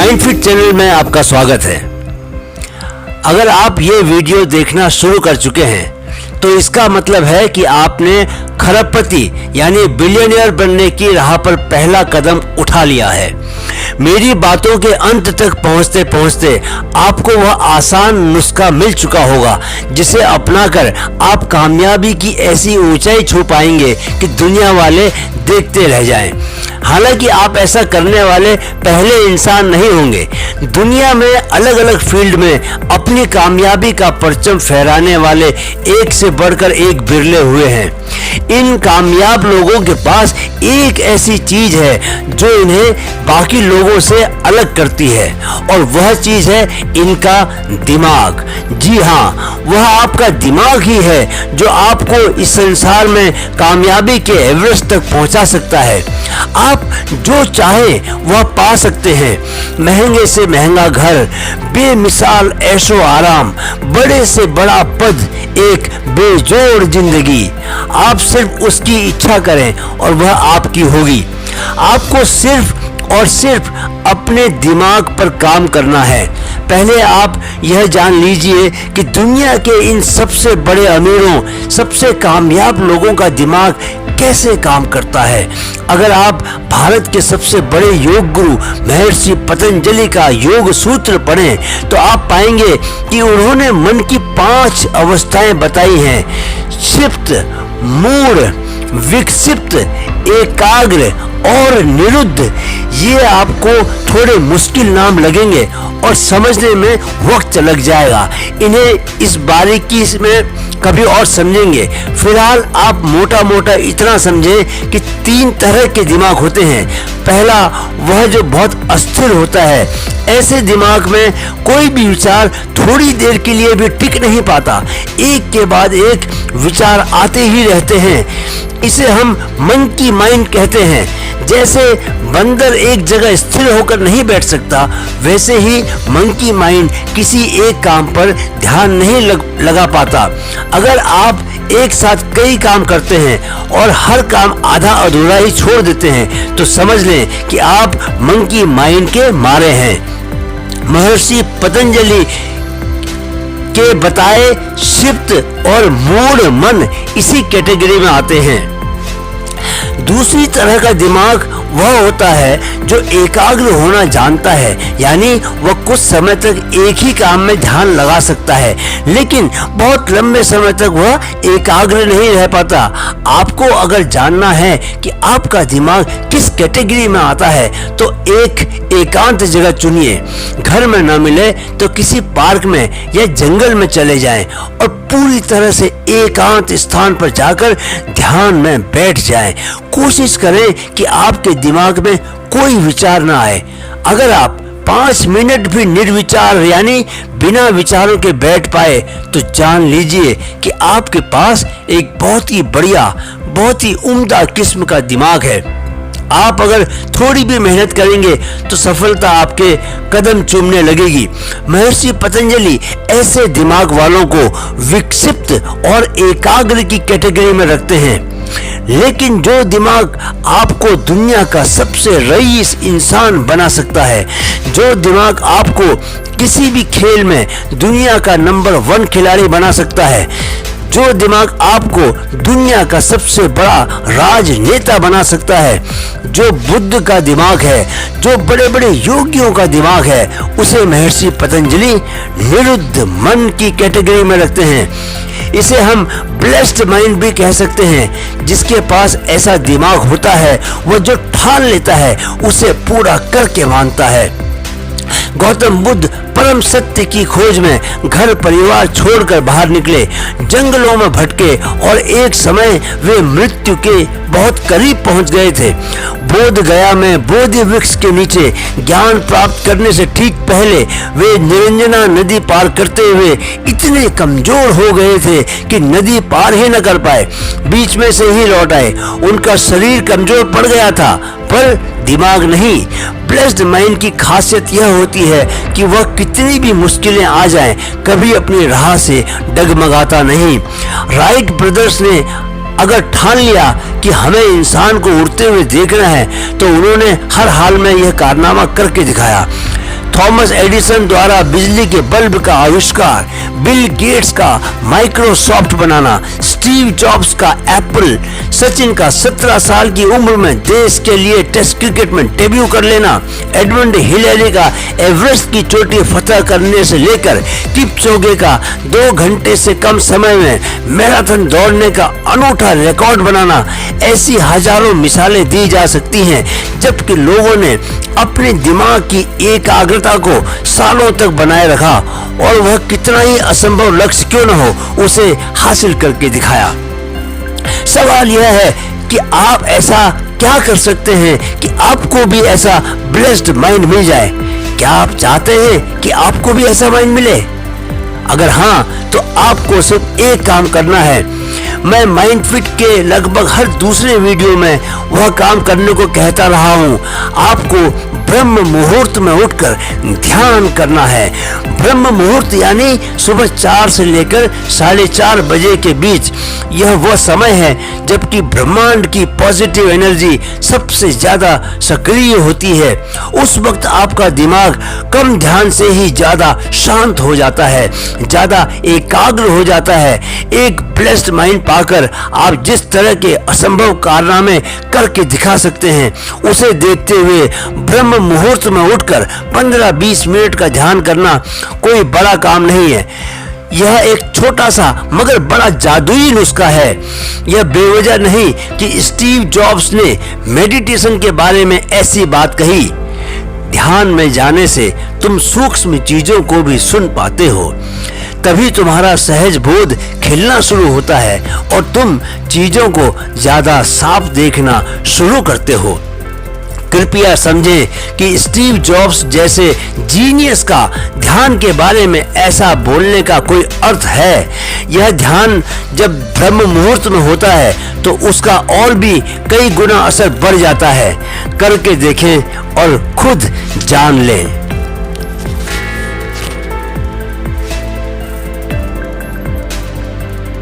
माइंडफिट channel में आपका स्वागत है। अगर आप ये वीडियो देखना शुरू कर चुके हैं तो इसका मतलब है कि आपने खरबपति यानी बिलियनियर बनने की राह पर पहला कदम उठा लिया है। मेरी बातों के अंत तक पहुंचते पहुंचते आपको वह आसान नुस्खा मिल चुका होगा जिसे अपनाकर आप कामयाबी की ऐसी ऊंचाई छू पाएंगे कि दुनिया वाले देखते रह जाएं। हालांकि आप ऐसा करने वाले पहले इंसान नहीं होंगे। दुनिया में अलग अलग फील्ड में अपनी कामयाबी का परचम फहराने वाले एक से बढ़कर एक बिरले हुए हैं। इन कामयाब लोगों के पास एक ऐसी चीज है जो इन्हें बाकी लोगों से अलग करती है और वह चीज है इनका दिमाग। जी हाँ, वह आपका दिमाग ही है जो आपको इस संसार में कामयाबी के एवरेस्ट तक पहुंचा सकता है। आप जो चाहे वह पा सकते हैं। महंगे से महंगा घर, बेमिसाल ऐशो आराम, बड़े से बड़ा पद, एक बेजोड़ जिंदगी। आप सिर्फ उसकी इच्छा करें और वह आपकी होगी। आपको सिर्फ और सिर्फ अपने दिमाग पर काम करना है। पहले आप यह जान लीजिए कि दुनिया के इन सबसे बड़े अमीरों, सबसे कामयाब लोगों का दिमाग कैसे काम करता है। अगर आप भारत के सबसे बड़े योग गुरु महर्षि पतंजलि का योग सूत्र पढ़ें तो आप पाएंगे कि उन्होंने मन की 5 अवस्थाएं बताई हैं। क्षिप्त, मूढ़, विक्षिप्त, एकाग्र और निरुद्ध। ये आपको थोड़े मुश्किल नाम लगेंगे और समझने में वक्त लग जाएगा। इन्हें इस बारीकी में कभी और समझेंगे। फिलहाल आप मोटा मोटा इतना समझें कि 3 तरह के दिमाग होते हैं। पहला, वह जो बहुत अस्थिर होता है। ऐसे दिमाग में कोई भी विचार थोड़ी देर के लिए भी टिक नहीं पाता। एक के बाद एक विचार आते ही रहते हैं। इसे हम मंकी माइंड कहते हैं। जैसे बंदर एक जगह स्थिर होकर नहीं बैठ सकता, वैसे ही मंकी माइंड किसी एक काम पर ध्यान नहीं लगा पाता। अगर आप एक साथ कई काम करते हैं और हर काम आधा अधूरा ही छोड़ देते हैं तो समझ लें कि आप मंकी माइंड के मारे हैं। महर्षि पतंजलि के बताए क्षिप्त और मूढ़ मन इसी कैटेगरी में आते हैं। दूसरी तरह का दिमाग वह होता है जो एकाग्र होना जानता है, यानी वह कुछ समय तक एक ही काम में ध्यान लगा सकता है, लेकिन बहुत लंबे समय तक वह एकाग्र नहीं रह पाता। आपको अगर जानना है कि आपका दिमाग किस कैटेगरी में आता है तो एक एकांत जगह चुनिए। घर में न मिले तो किसी पार्क में या जंगल में चले जाएं और पूरी तरह से एकांत स्थान पर जाकर ध्यान में बैठ जाएं। कोशिश करें कि आपके दिमाग में कोई विचार ना आए। अगर आप 5 मिनट भी निर्विचार यानी बिना विचारों के बैठ पाए तो जान लीजिए कि आपके पास एक बहुत ही बढ़िया, बहुत ही उम्दा किस्म का दिमाग है। आप अगर थोड़ी भी मेहनत करेंगे तो सफलता आपके कदम चूमने लगेगी। महर्षि पतंजलि ऐसे दिमाग वालों को विक्षिप्त और एकाग्र की कैटेगरी में रखते हैं। लेकिन जो दिमाग आपको दुनिया का सबसे रईस इंसान बना सकता है, जो दिमाग आपको किसी भी खेल में दुनिया का नंबर 1 खिलाड़ी बना सकता है, जो दिमाग आपको दुनिया का सबसे बड़ा राजनेता बना सकता है, जो बुद्ध का दिमाग है, जो बड़े बड़े योगियों का दिमाग है, उसे महर्षि पतंजलि निरुद्ध मन की कैटेगरी में रखते हैं। इसे हम ब्लेस्ड माइंड भी कह सकते हैं। जिसके पास ऐसा दिमाग होता है वह जो ठान लेता है उसे पूरा करके मानता है। गौतम बुद्ध परम सत्य की खोज में घर परिवार छोड़कर बाहर निकले, जंगलों में भटके और एक समय वे मृत्यु के बहुत करीब पहुंच गए थे। बोध गया में बोधि वृक्ष के नीचे ज्ञान प्राप्त करने से ठीक पहले वे निरंजना नदी पार करते हुए इतने कमजोर हो गए थे कि नदी पार ही न कर पाए, बीच में से ही लौट आए। उनका शरीर कमजोर पड़ गया था पर दिमाग नहीं। ब्लेस्ड माइंड की खासियत यह होती है कि वह कितनी भी मुश्किलें आ जाएं, कभी अपनी राह से डगमगाता नहीं। राइट ब्रदर्स ने अगर ठान लिया कि हमें इंसान को उड़ते हुए देखना है तो उन्होंने हर हाल में यह कारनामा करके दिखाया। थॉमस एडिसन द्वारा बिजली के बल्ब का आविष्कार, बिल गेट्स का माइक्रोसॉफ्ट बनाना, स्टीव जॉब्स का एप्पल, सचिन का 17 साल की उम्र में देश के लिए टेस्ट क्रिकेट में डेब्यू कर लेना, एडमंड हिलेरी का एवरेस्ट की चोटी फतह करने से लेकर किपचोगे का 2 घंटे से कम समय में मैराथन दौड़ने का अनूठा रिकॉर्ड बनाना, ऐसी हजारों मिसालें दी जा सकती हैं। जबकि लोगों ने अपने दिमाग की एकाग्रता को सालों तक बनाए रखा और वह कितना ही असंभव लक्ष्य क्यों न हो, उसे हासिल करके दिखाया। सवाल यह है कि आप ऐसा क्या कर सकते हैं कि आपको भी ऐसा ब्लेस्ड माइंड मिल जाए। क्या आप चाहते हैं कि आपको भी ऐसा माइंड मिले? अगर हाँ, तो आपको सिर्फ एक काम करना है। मैं माइंड फिट के लगभग हर दूसरे वीडियो में वह काम करने को कहता रहा हूँ। आपको ब्रह्म मुहूर्त में उठकर ध्यान करना है। ब्रह्म मुहूर्त यानी सुबह 4 से लेकर 4:30 बजे के बीच। यह वह समय है जबकि ब्रह्मांड की पॉजिटिव एनर्जी सबसे ज्यादा सक्रिय होती है। उस वक्त आपका दिमाग कम ध्यान से ही ज्यादा शांत हो जाता है, ज्यादा एकाग्र हो जाता है। एक ब्लेस्ड माइंड पाकर आप जिस तरह के असंभव कारनामे करके दिखा सकते हैं, उसे देखते हुए ब्रह्म मुहूर्त में उठकर 15-20 मिनट का ध्यान करना कोई बड़ा काम नहीं है। यह एक छोटा सा मगर बड़ा जादुई नुस्खा है। यह बेवजह नहीं कि स्टीव जॉब्स ने मेडिटेशन के बारे में ऐसी बात कही। ध्यान में जाने से तुम सूक्ष्म चीजों को भी सुन पाते हो। तभी तुम्हारा सहज बोध खिलना शुरू होता है और तुम चीजों को ज्यादा साफ देखना शुरू करते हो। कृपया समझें कि स्टीव जॉब्स जैसे जीनियस का ध्यान के बारे में ऐसा बोलने का कोई अर्थ है। यह ध्यान जब ब्रह्म मुहूर्त में होता है तो उसका और भी कई गुना असर बढ़ जाता है। करके देखें और खुद जान लें।